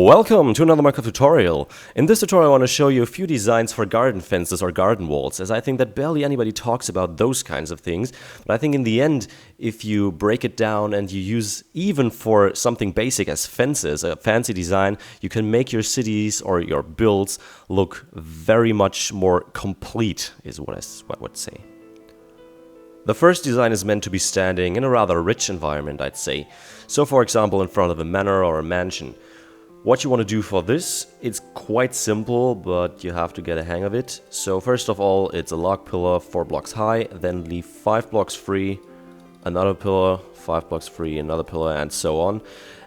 Welcome to another Minecraft tutorial. In this tutorial I want to show you a few designs for garden fences or garden walls, as I think that barely anybody talks about those kinds of things. But I think in the end, if you break it down and you use even for something basic as fences, a fancy design, you can make your cities or your builds look very much more complete, is what I would say. The first design is meant to be standing in a rather rich environment, I'd say. So for example, in front of a manor or a mansion. What you want to do for this, it's quite simple, but you have to get a hang of it. So first of all, it's a log pillar 4 blocks high, then leave 5 blocks free, another pillar, 5 blocks free, another pillar, and so on.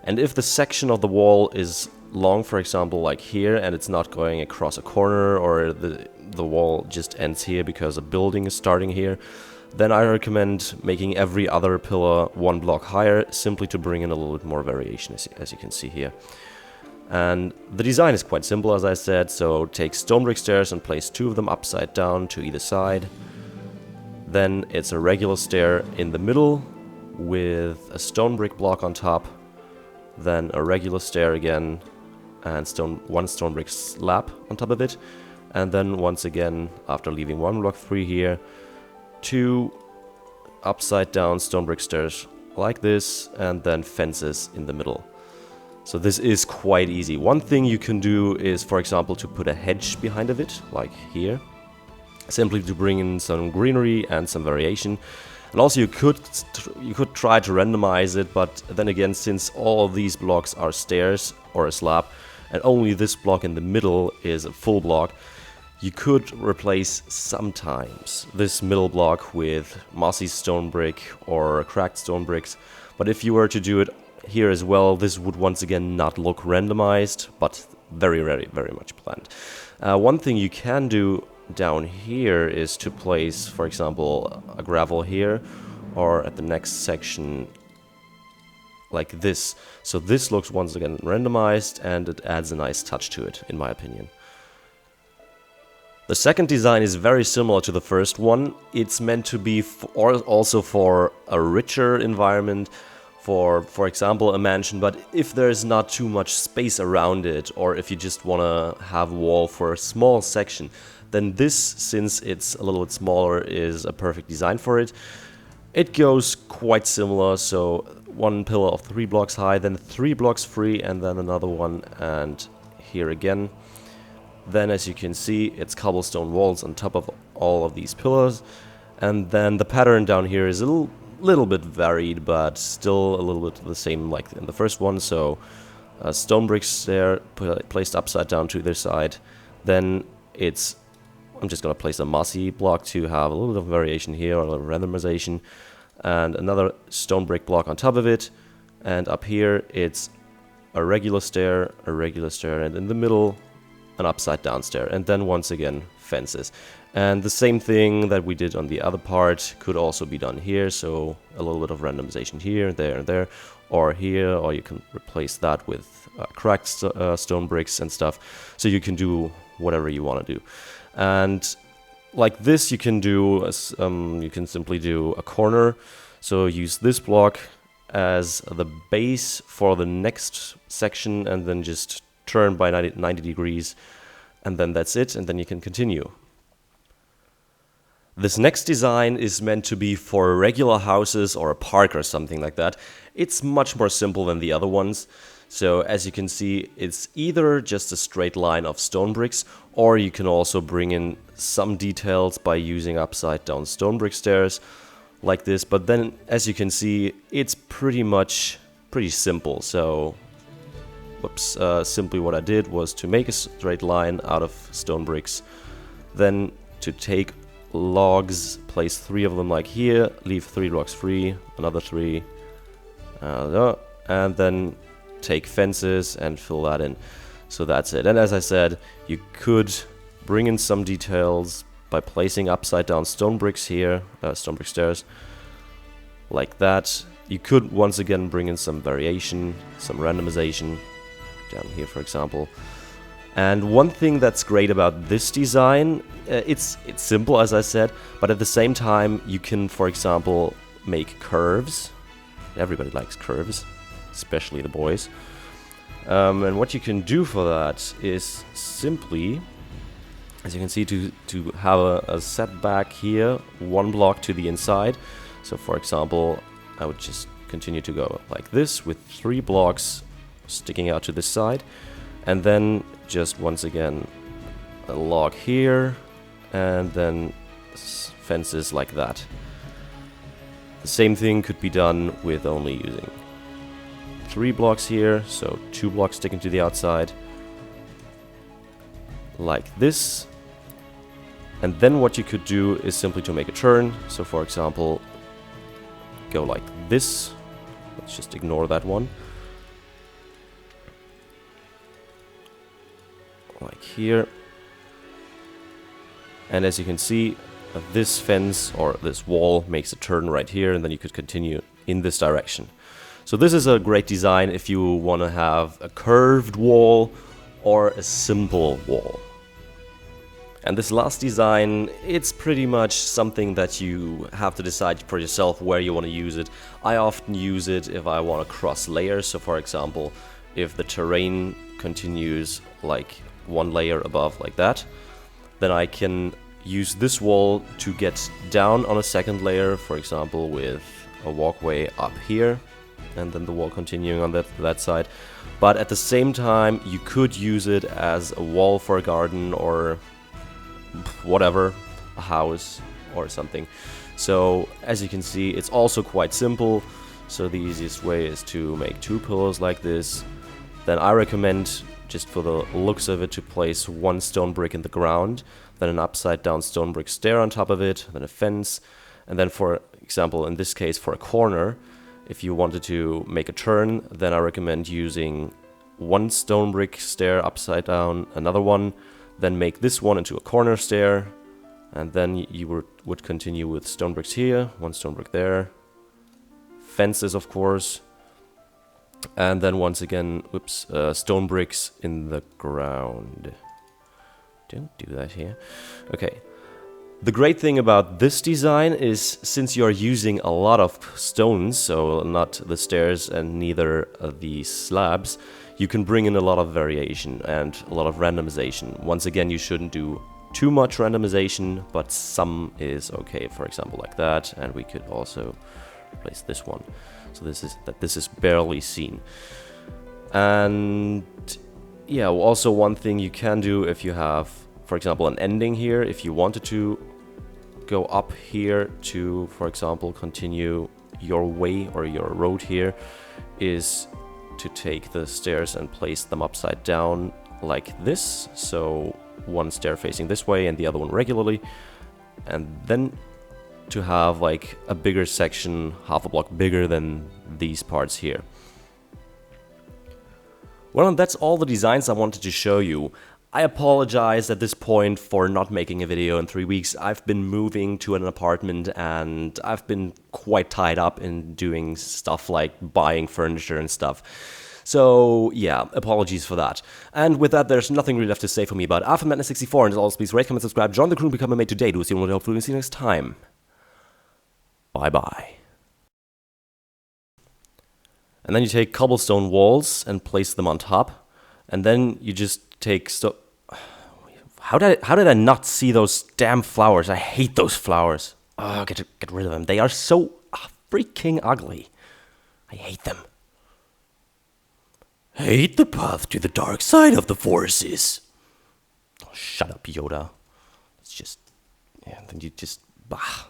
And if the section of the wall is long, for example, like here, and it's not going across a corner, or the wall just ends here because a building is starting here, then I recommend making every other pillar 1 block higher, simply to bring in a little bit more variation, as you can see here. And the design is quite simple, as I said, so take stone brick stairs and place 2 of them upside down to either side. Then it's a regular stair in the middle with a stone brick block on top, then a regular stair again and one stone brick slab on top of it, and then once again, after leaving 1 block free here, 2 upside down stone brick stairs like this, and then fences in the middle. So this is quite easy. One thing you can do is, for example, to put a hedge behind of it, like here. Simply to bring in some greenery and some variation. And also you could try to randomize it, but then again, since all of these blocks are stairs or a slab, and only this block in the middle is a full block, you could replace sometimes this middle block with mossy stone brick or cracked stone bricks. But if you were to do it here as well, this would once again not look randomized, but very much planned. One thing you can do down here is to place, for example, a gravel here, or at the next section like this. So this looks once again randomized, and it adds a nice touch to it, in my opinion. The second design is very similar to the first one. It's meant to be also for a richer environment, for example, a mansion, but if there's not too much space around it, or if you just want to have a wall for a small section, then this, since it's a little bit smaller, is a perfect design for it. It goes quite similar, so 1 pillar of 3 blocks high, then 3 blocks free, and then another one, and here again. Then, as you can see, it's cobblestone walls on top of all of these pillars, and then the pattern down here is a little bit varied, but still a little bit the same like in the first one. So stone bricks there placed upside down to either side. Then I'm just gonna place a mossy block to have a little bit of variation here, or a little randomization, and another stone brick block on top of it. And up here it's a regular stair, and in the middle an upside down stair, and then once again fences. And the same thing that we did on the other part could also be done here, so a little bit of randomization here, there, and there, or here, or you can replace that with cracked stone bricks and stuff, so you can do whatever you want to do. And like this you can do, you can simply do a corner, so use this block as the base for the next section, and then just turn by 90 degrees, and then that's it, and then you can continue. This next design is meant to be for regular houses or a park or something like that. It's much more simple than the other ones. So as you can see, it's either just a straight line of stone bricks, or you can also bring in some details by using upside down stone brick stairs like this. But then, as you can see, it's pretty simple. So simply what I did was to make a straight line out of stone bricks, then to take logs, place 3 of them like here, leave 3 blocks free, another 3, and then take fences and fill that in. So that's it. And as I said, you could bring in some details by placing upside down stone bricks here, stone brick stairs, like that. You could once again bring in some variation, some randomization, down here for example. And one thing that's great about this design, it's simple, as I said, but at the same time you can, for example, make curves. Everybody likes curves, especially the boys. And what you can do for that is simply, as you can see, to have a setback here, 1 block to the inside. So for example, I would just continue to go like this with 3 blocks sticking out to this side, and then just once again a log here, and then fences like that. The same thing could be done with only using 3 blocks here, so 2 blocks sticking to the outside, like this. And then what you could do is simply to make a turn. So for example, go like this. Let's just ignore that one. Like here. And as you can see, this fence or this wall makes a turn right here, and then you could continue in this direction. So this is a great design if you want to have a curved wall or a simple wall. And this last design, it's pretty much something that you have to decide for yourself where you want to use it. I often use it if I want to cross layers. So for example, if the terrain continues like 1 layer above like that, then I can use this wall to get down on a 2nd layer, for example with a walkway up here, and then the wall continuing on that side. But at the same time, you could use it as a wall for a garden or whatever, a house or something. So as you can see, it's also quite simple. So the easiest way is to make 2 pillars like this. Then I recommend, just for the looks of it, to place 1 stone brick in the ground, then an upside down stone brick stair on top of it, then a fence, and then for example in this case for a corner, if you wanted to make a turn, then I recommend using 1 stone brick stair upside down, another one, then make this one into a corner stair, and then you would continue with stone bricks here, 1 stone brick there, fences of course, and then once again, stone bricks in the ground. Don't do that here. Okay. The great thing about this design is, since you're using a lot of stones, so not the stairs and neither the slabs, you can bring in a lot of variation and a lot of randomization. Once again, you shouldn't do too much randomization, but some is okay. For example, like that, and we could also replace this one. So this is barely seen. And yeah, also one thing you can do if you have, for example, an ending here, if you wanted to go up here to, for example, continue your way or your road here, is to take the stairs and place them upside down like this. So 1 stair facing this way and the other one regularly, and then to have like a bigger section, half a block bigger than these parts here. Well, and that's all the designs I wanted to show you. I apologize at this point for not making a video in 3 weeks. I've been moving to an apartment and I've been quite tied up in doing stuff like buying furniture and stuff. So yeah, apologies for that. And with that, there's nothing really left to say for me about AFMadness64. And as always, please rate, comment, subscribe, join the crew, and become a mate today. Do see you on the hopefully see you next time. Bye bye. And then you take cobblestone walls and place them on top, and then you just take How did I not see those damn flowers? I hate those flowers. Oh, get rid of them. They are so freaking ugly. I hate them. Hate the path to the dark side of the forces. Oh, shut up, Yoda. It's just, yeah. Then you just, bah.